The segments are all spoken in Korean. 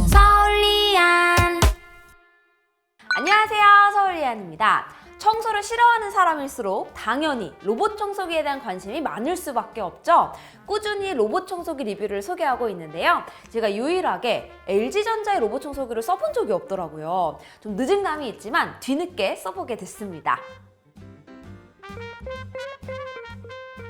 서울리안. 안녕하세요, 서울리안입니다. 청소를 싫어하는 사람일수록 당연히 로봇 청소기에 대한 관심이 많을 수밖에 없죠. 꾸준히 로봇 청소기 리뷰를 소개하고 있는데요. 제가 유일하게 LG전자의 로봇 청소기를 써본 적이 없더라고요. 좀 늦은 감이 있지만 뒤늦게 써보게 됐습니다.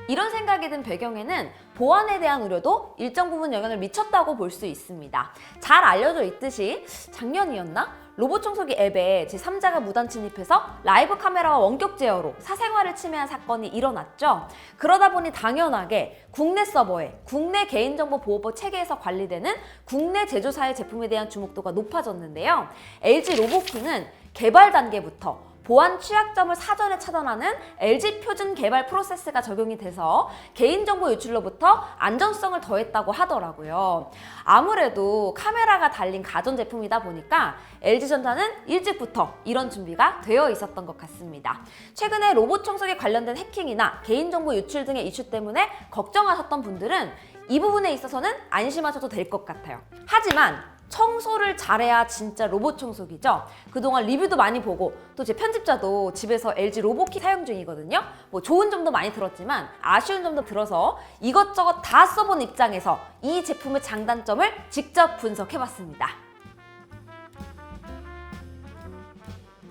이런 생각이 든 배경에는 보안에 대한 우려도 일정 부분 영향을 미쳤다고 볼 수 있습니다. 잘 알려져 있듯이 작년이었나? 로봇 청소기 앱에 제3자가 무단 침입해서 라이브 카메라와 원격 제어로 사생활을 침해한 사건이 일어났죠. 그러다 보니 당연하게 국내 서버에 국내 개인정보보호법 체계에서 관리되는 국내 제조사의 제품에 대한 주목도가 높아졌는데요. LG 로보킹은 개발 단계부터 보안 취약점을 사전에 차단하는 LG 표준 개발 프로세스가 적용이 돼서 개인정보 유출로부터 안전성을 더했다고 하더라고요. 아무래도 카메라가 달린 가전제품이다 보니까 LG전자는 일찍부터 이런 준비가 되어 있었던 것 같습니다. 최근에 로봇 청소기 관련된 해킹이나 개인정보 유출 등의 이슈 때문에 걱정하셨던 분들은 이 부분에 있어서는 안심하셔도 될 것 같아요. 하지만 청소를 잘해야 진짜 로봇 청소기죠. 그동안 리뷰도 많이 보고 또 제 편집자도 집에서 LG 로보킥 사용 중이거든요. 뭐 좋은 점도 많이 들었지만 아쉬운 점도 들어서 이것저것 다 써본 입장에서 이 제품의 장단점을 직접 분석해봤습니다.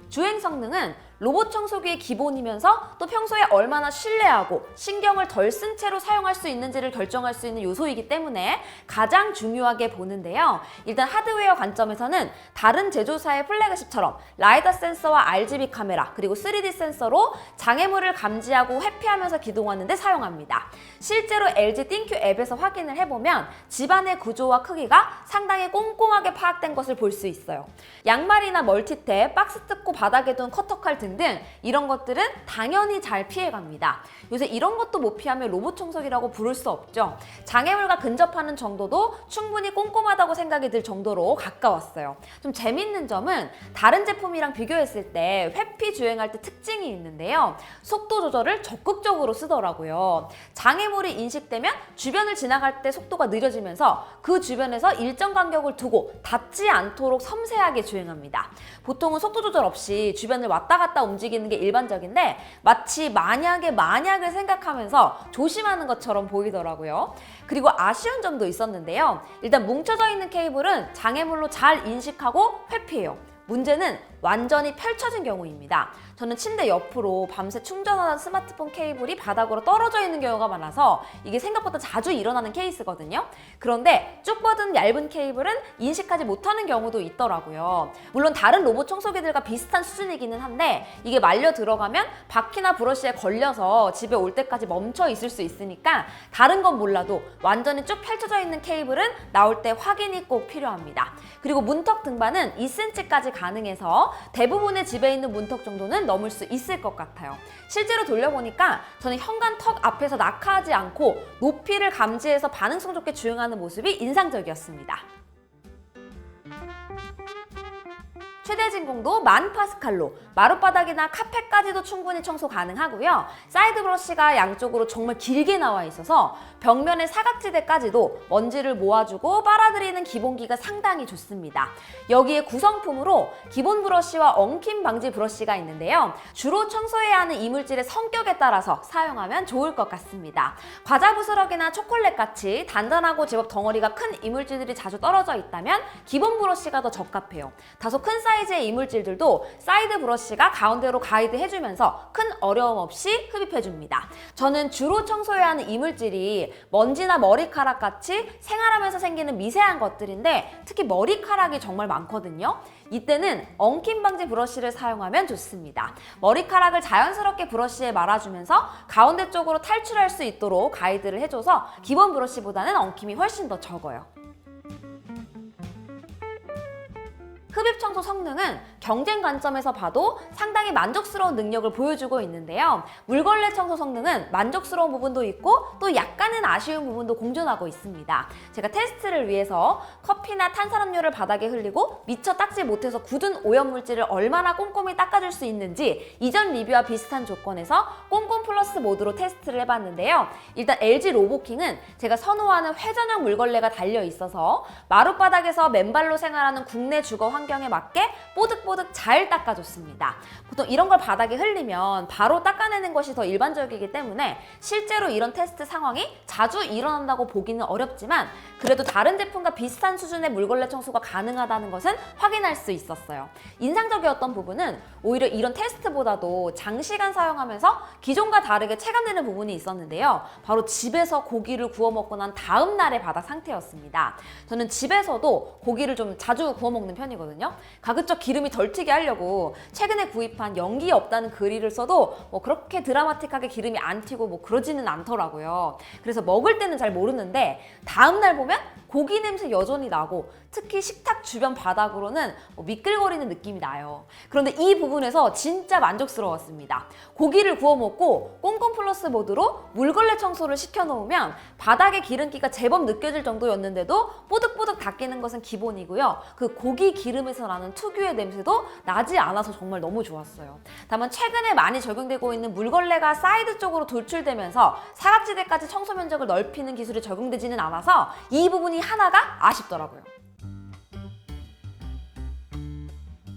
주행 성능은 로봇 청소기의 기본이면서 또 평소에 얼마나 신뢰하고 신경을 덜 쓴 채로 사용할 수 있는지를 결정할 수 있는 요소이기 때문에 가장 중요하게 보는데요. 일단 하드웨어 관점에서는 다른 제조사의 플래그십처럼 라이다 센서와 RGB 카메라 그리고 3D 센서로 장애물을 감지하고 회피하면서 기동하는 데 사용합니다. 실제로 LG 띵큐 앱에서 확인을 해보면 집안의 구조와 크기가 상당히 꼼꼼하게 파악된 것을 볼 수 있어요. 양말이나 멀티탭, 박스 뜯고 바닥에 둔 커터칼 등등 이런 것들은 당연히 잘 피해갑니다. 요새 이런 것도 못 피하면 로봇 청소기라고 부를 수 없죠. 장애물과 근접하는 정도도 충분히 꼼꼼하다고 생각이 들 정도로 가까웠어요. 좀 재밌는 점은 다른 제품이랑 비교했을 때 회피 주행할 때 특징이 있는데요. 속도 조절을 적극적으로 쓰더라고요. 장애물이 인식되면 주변을 지나갈 때 속도가 느려지면서 그 주변에서 일정 간격을 두고 닿지 않도록 섬세하게 주행합니다. 보통은 속도 조절 없이 주변을 왔다 갔다 움직이는 게 일반적인데 마치 만약을 생각하면서 조심하는 것처럼 보이더라고요. 그리고 아쉬운 점도 있었는데요. 일단 뭉쳐져 있는 케이블은 장애물로 잘 인식하고 회피해요. 문제는 완전히 펼쳐진 경우입니다. 저는 침대 옆으로 밤새 충전하던 스마트폰 케이블이 바닥으로 떨어져 있는 경우가 많아서 이게 생각보다 자주 일어나는 케이스거든요. 그런데 쭉 뻗은 얇은 케이블은 인식하지 못하는 경우도 있더라고요. 물론 다른 로봇 청소기들과 비슷한 수준이기는 한데 이게 말려 들어가면 바퀴나 브러쉬에 걸려서 집에 올 때까지 멈춰 있을 수 있으니까 다른 건 몰라도 완전히 쭉 펼쳐져 있는 케이블은 나올 때 확인이 꼭 필요합니다. 그리고 문턱 등반은 2cm까지 가능해서 대부분의 집에 있는 문턱 정도는 넘을 수 있을 것 같아요. 실제로 돌려보니까 저는 현관 턱 앞에서 낙하하지 않고 높이를 감지해서 반응성 좋게 주행하는 모습이 인상적이었습니다. 최대 진공도 1000파스칼로 마룻바닥이나 카펫까지도 충분히 청소 가능하고요. 사이드 브러쉬가 양쪽으로 정말 길게 나와 있어서 벽면의 사각지대까지도 먼지를 모아주고 빨아들이는 기본기가 상당히 좋습니다. 여기에 구성품으로 기본 브러쉬와 엉킴 방지 브러쉬가 있는데요. 주로 청소해야 하는 이물질의 성격에 따라서 사용하면 좋을 것 같습니다. 과자 부스러기나 초콜릿같이 단단하고 제법 덩어리가 큰 이물질들이 자주 떨어져 있다면 기본 브러쉬가 더 적합해요. 다소 큰 사이즈의 이물질들도 사이드 브러쉬가 가운데로 가이드해주면서 큰 어려움 없이 흡입해줍니다. 저는 주로 청소해야 하는 이물질이 먼지나 머리카락 같이 생활하면서 생기는 미세한 것들인데 특히 머리카락이 정말 많거든요. 이때는 엉킴 방지 브러쉬를 사용하면 좋습니다. 머리카락을 자연스럽게 브러쉬에 말아주면서 가운데 쪽으로 탈출할 수 있도록 가이드를 해줘서 기본 브러쉬보다는 엉킴이 훨씬 더 적어요. 흡입 청소 성능은 경쟁 관점에서 봐도 상당히 만족스러운 능력을 보여주고 있는데요. 물걸레 청소 성능은 만족스러운 부분도 있고 또 약간은 아쉬운 부분도 공존하고 있습니다. 제가 테스트를 위해서 커피나 탄산음료를 바닥에 흘리고 미처 닦지 못해서 굳은 오염물질을 얼마나 꼼꼼히 닦아줄 수 있는지 이전 리뷰와 비슷한 조건에서 꼼꼼 플러스 모드로 테스트를 해봤는데요. 일단 LG 로보킹은 제가 선호하는 회전형 물걸레가 달려 있어서 마룻바닥에서 맨발로 생활하는 국내 주거 환경에 맞게 뽀득뽀득 잘 닦아줬습니다. 보통 이런 걸 바닥에 흘리면 바로 닦아내는 것이 더 일반적이기 때문에 실제로 이런 테스트 상황이 자주 일어난다고 보기는 어렵지만 그래도 다른 제품과 비슷한 수준의 물걸레 청소가 가능하다는 것은 확인할 수 있었어요. 인상적이었던 부분은 오히려 이런 테스트보다도 장시간 사용하면서 기존과 다르게 체감되는 부분이 있었는데요. 바로 집에서 고기를 구워 먹고 난 다음 날의 바닥 상태였습니다. 저는 집에서도 고기를 좀 자주 구워 먹는 편이거든요. 가급적 기름이 덜 튀게 하려고 최근에 구입한 연기 없다는 그릴을 써도 뭐 그렇게 드라마틱하게 기름이 안 튀고 뭐 그러지는 않더라고요. 그래서 먹을 때는 잘 모르는데 다음날 보면 고기 냄새 여전히 나고 특히 식탁 주변 바닥으로는 미끌거리는 느낌이 나요. 그런데 이 부분에서 진짜 만족스러웠습니다. 고기를 구워 먹고 꼼꼼 플러스 모드로 물걸레 청소를 시켜놓으면 바닥에 기름기가 제법 느껴질 정도였는데도 뽀득뽀득 닦이는 것은 기본이고요. 그 고기 기름에서 나는 특유의 냄새도 나지 않아서 정말 너무 좋았어요. 다만 최근에 많이 적용되고 있는 물걸레가 사이드 쪽으로 돌출되면서 사각지대까지 청소 면적을 넓히는 기술이 적용되지는 않아서 이 부분이 하나가 아쉽더라고요.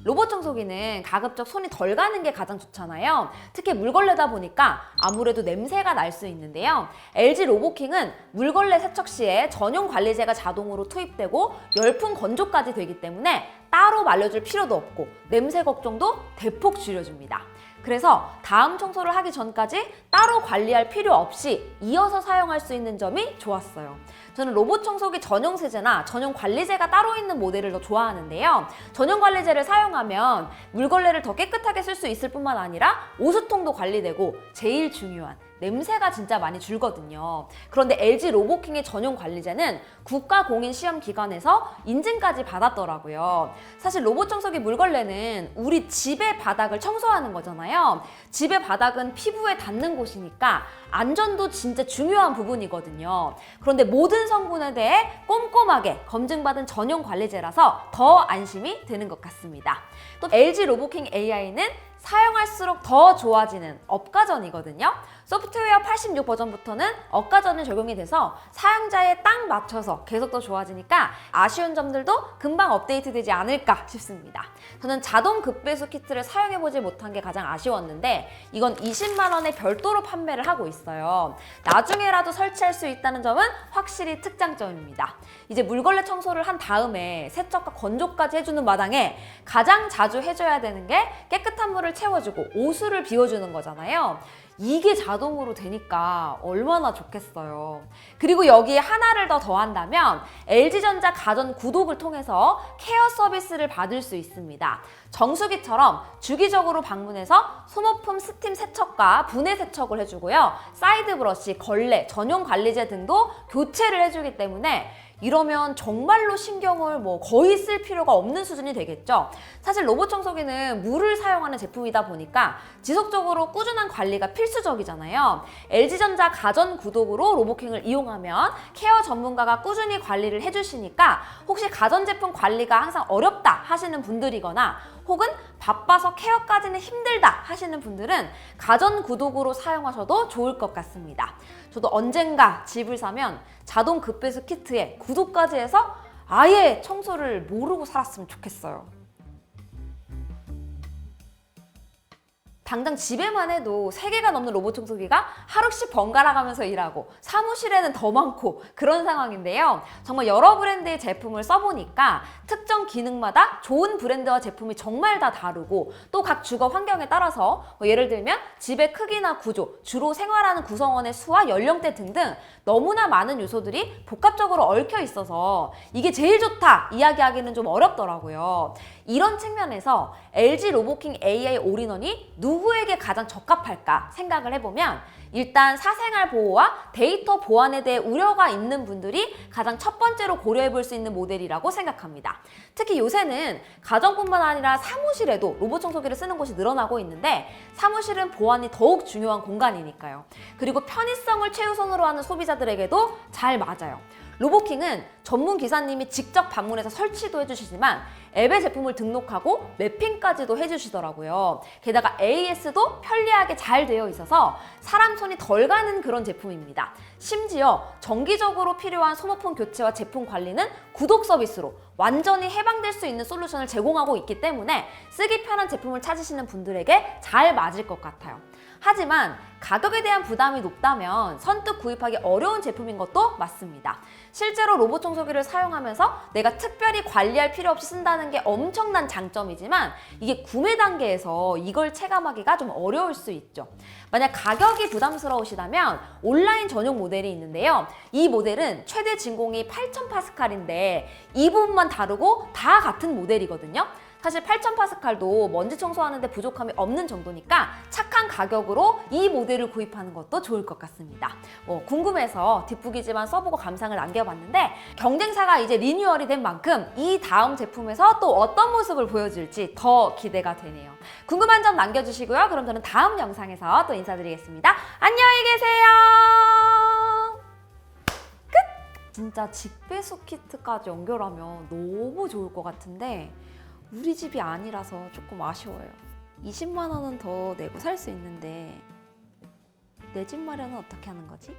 로봇 청소기는 가급적 손이 덜 가는 게 가장 좋잖아요. 특히 물걸레다 보니까 아무래도 냄새가 날 수 있는데요. LG 로보킹은 물걸레 세척 시에 전용 관리제가 자동으로 투입되고 열풍 건조까지 되기 때문에 따로 말려줄 필요도 없고 냄새 걱정도 대폭 줄여줍니다. 그래서 다음 청소를 하기 전까지 따로 관리할 필요 없이 이어서 사용할 수 있는 점이 좋았어요. 저는 로봇 청소기 전용 세제나 전용 관리제가 따로 있는 모델을 더 좋아하는데요. 전용 관리제를 사용하면 물걸레를 더 깨끗하게 쓸 수 있을 뿐만 아니라 오수통도 관리되고 제일 중요한 냄새가 진짜 많이 줄거든요. 그런데 LG 로보킹의 전용 관리제는 국가공인시험기관에서 인증까지 받았더라고요. 사실 로봇 청소기 물걸레는 우리 집의 바닥을 청소하는 거잖아요. 집의 바닥은 피부에 닿는 곳이니까 안전도 진짜 중요한 부분이거든요. 그런데 모든 성분에 대해 꼼꼼하게 검증받은 전용 관리제라서 더 안심이 되는 것 같습니다. 또 LG 로보킹 AI는 사용할수록 더 좋아지는 업가전이거든요. 소프트웨어 86 버전부터는 업가전이 적용이 돼서 사용자에 딱 맞춰서 계속 더 좋아지니까 아쉬운 점들도 금방 업데이트되지 않을까 싶습니다. 저는 자동 급배수 키트를 사용해보지 못한 게 가장 아쉬웠는데 이건 20만 원에 별도로 판매를 하고 있어요. 나중에라도 설치할 수 있다는 점은 확실히 특장점입니다. 이제 물걸레 청소를 한 다음에 세척과 건조까지 해주는 마당에 가장 자주 해줘야 되는 게 깨끗한 물을 채워주고 오수를 비워주는 거잖아요. 이게 자동으로 되니까 얼마나 좋겠어요. 그리고 여기에 하나를 더 더한다면 LG전자 가전 구독을 통해서 케어 서비스를 받을 수 있습니다. 정수기처럼 주기적으로 방문해서 소모품 스팀 세척과 분해 세척을 해주고요. 사이드 브러쉬, 걸레, 전용 관리제 등도 교체를 해주기 때문에 이러면 정말로 신경을 거의 쓸 필요가 없는 수준이 되겠죠. 사실 로봇 청소기는 물을 사용하는 제품이다 보니까 지속적으로 꾸준한 관리가 필수적이잖아요. LG전자 가전 구독으로 로보킹을 이용하면 케어 전문가가 꾸준히 관리를 해주시니까 혹시 가전제품 관리가 항상 어렵다 하시는 분들이거나 혹은 바빠서 케어까지는 힘들다 하시는 분들은 가전 구독으로 사용하셔도 좋을 것 같습니다. 저도 언젠가 집을 사면 자동 급배수 키트에 구독까지 해서 아예 청소를 모르고 살았으면 좋겠어요. 당장 집에만 해도 3개가 넘는 로봇 청소기가 하루씩 번갈아 가면서 일하고 사무실에는 더 많고 그런 상황인데요. 정말 여러 브랜드의 제품을 써보니까 특정 기능마다 좋은 브랜드와 제품이 정말 다 다르고 또 각 주거 환경에 따라서 예를 들면 집의 크기나 구조, 주로 생활하는 구성원의 수와 연령대 등등 너무나 많은 요소들이 복합적으로 얽혀 있어서 이게 제일 좋다 이야기하기는 좀 어렵더라고요. 이런 측면에서 LG 로보킹 AI 올인원이 누구 누구에게 가장 적합할까 생각을 해보면 일단 사생활 보호와 데이터 보안에 대해 우려가 있는 분들이 가장 첫 번째로 고려해 볼 수 있는 모델이라고 생각합니다. 특히 요새는 가정뿐만 아니라 사무실에도 로봇 청소기를 쓰는 곳이 늘어나고 있는데 사무실은 보안이 더욱 중요한 공간이니까요. 그리고 편의성을 최우선으로 하는 소비자들에게도 잘 맞아요. 로보킹은 전문 기사님이 직접 방문해서 설치도 해주시지만 앱의 제품을 등록하고 매핑까지도 해주시더라고요. 게다가 AS도 편리하게 잘 되어 있어서 사람 손이 덜 가는 그런 제품입니다. 심지어 정기적으로 필요한 소모품 교체와 제품 관리는 구독 서비스로 완전히 해방될 수 있는 솔루션을 제공하고 있기 때문에 쓰기 편한 제품을 찾으시는 분들에게 잘 맞을 것 같아요. 하지만 가격에 대한 부담이 높다면 선뜻 구입하기 어려운 제품인 것도 맞습니다. 실제로 로봇 청소기를 사용하면서 내가 특별히 관리할 필요 없이 쓴다는 게 엄청난 장점이지만 이게 구매 단계에서 이걸 체감하기가 좀 어려울 수 있죠. 만약 가격이 부담스러우시다면 온라인 전용 모델이 있는데요. 이 모델은 최대 진공이 8000파스칼인데 이 부분만 다르고 다 같은 모델이거든요. 사실 8000파스칼도 먼지 청소하는데 부족함이 없는 정도니까 착한 가격으로 이 모델을 구입하는 것도 좋을 것 같습니다. 궁금해서 뒷북이지만 써보고 감상을 남겨봤는데 경쟁사가 이제 리뉴얼이 된 만큼 이 다음 제품에서 또 어떤 모습을 보여줄지 더 기대가 되네요. 궁금한 점 남겨주시고요. 그럼 저는 다음 영상에서 또 인사드리겠습니다. 안녕히 계세요. 끝! 진짜 직배수 키트까지 연결하면 너무 좋을 것 같은데 우리 집이 아니라서 조금 아쉬워요. 20만 원은 더 내고 살 수 있는데 내 집 마련은 어떻게 하는 거지?